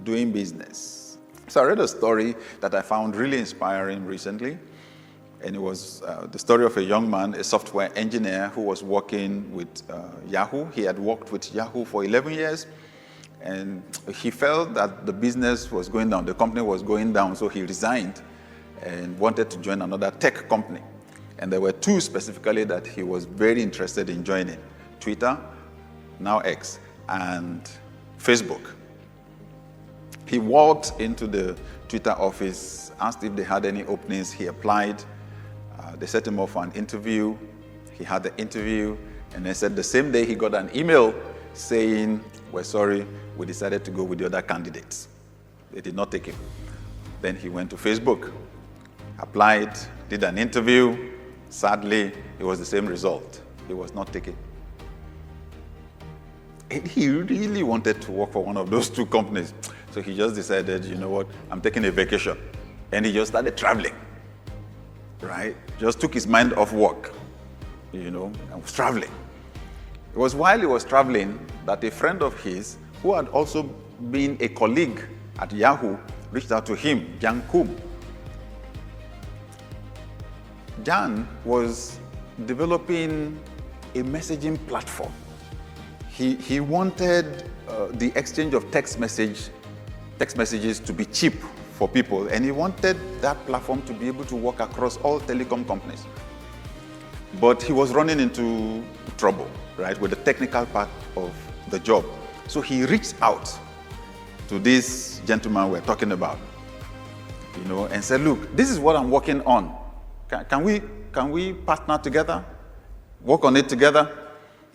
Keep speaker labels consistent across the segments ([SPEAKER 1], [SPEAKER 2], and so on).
[SPEAKER 1] doing business. So I read a story that I found really inspiring recently. And it was the story of a young man, a software engineer who was working with Yahoo. He had worked with Yahoo for 11 years. And he felt that the business was going down, the company was going down, so he resigned and wanted to join another tech company. And there were two specifically that he was very interested in joining: Twitter, now X, and Facebook. He walked into the Twitter office, asked if they had any openings. He applied. They set him up for an interview. He had the interview, and they said the same day he got an email saying, "We're sorry, we decided to go with the other candidates." They did not take him. Then he went to Facebook, applied, did an interview. Sadly, it was the same result. He was not taken. And he really wanted to work for one of those two companies. So he just decided, you know what, I'm taking a vacation. And he just started traveling, right? Just took his mind off work, and was traveling. It was while he was traveling that a friend of his, who had also been a colleague at Yahoo, reached out to him, Jan Kum. Jan was developing a messaging platform. He wanted the exchange of text messages to be cheap for people, and he wanted that platform to be able to work across all telecom companies. But he was running into trouble, right, with the technical part of the job. So he reached out to this gentleman we're talking about, and said, "Look, this is what I'm working on. Can we partner together, work on it together?"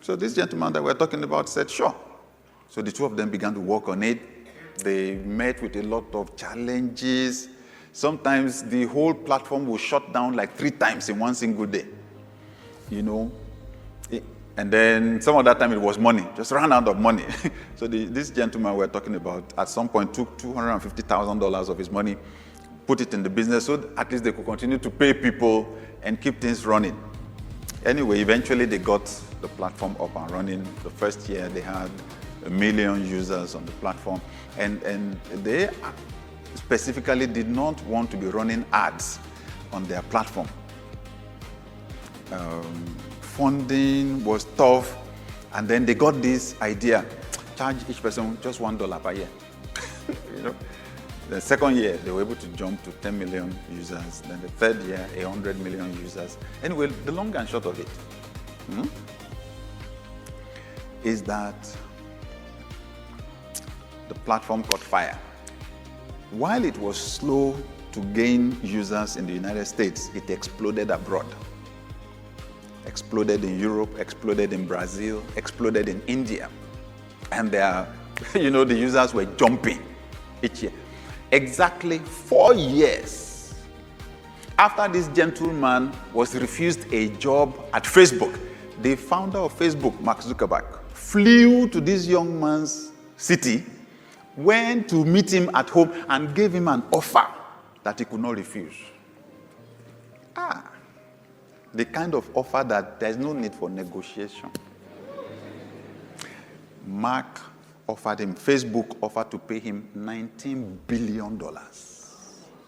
[SPEAKER 1] So this gentleman that we're talking about said, "Sure." So the two of them began to work on it. They met with a lot of challenges. Sometimes the whole platform was shut down like 3 times in one single day, And then some of that time it was money, just ran out of money. So this gentleman we're talking about at some point took $250,000 of his money, put it in the business so at least they could continue to pay people and keep things running. Anyway, eventually they got the platform up and running. The first year they had 1 million users on the platform, and they specifically did not want to be running ads on their platform. Funding was tough, and then they got this idea: charge each person just $1 per year. The second year, they were able to jump to 10 million users. Then the third year, 100 million users. Anyway, the long and short of it is that the platform caught fire. While it was slow to gain users in the United States, it exploded abroad. Exploded in Europe, exploded in Brazil, exploded in India. And the users were jumping each year. Exactly 4 years after this gentleman was refused a job at Facebook, the founder of Facebook, Mark Zuckerberg, flew to this young man's city, went to meet him at home, and gave him an offer that he could not refuse. The kind of offer that there's no need for negotiation. Mark offered him, Facebook offered to pay him $19 billion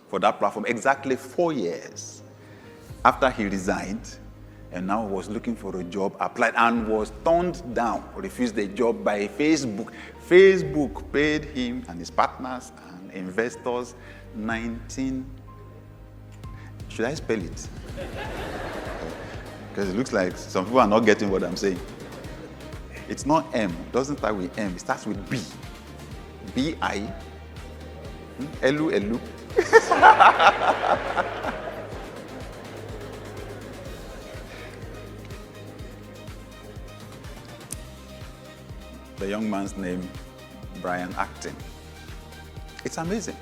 [SPEAKER 1] for that platform, exactly 4 years after he resigned and now was looking for a job, applied and was turned down, refused a job by Facebook. Facebook paid him and his partners and investors 19, should I spell it? Because it looks like some people are not getting what I'm saying. It's not M, it doesn't start with M, it starts with B. B-I, Elu. The young man's name, Brian Acton. It's amazing.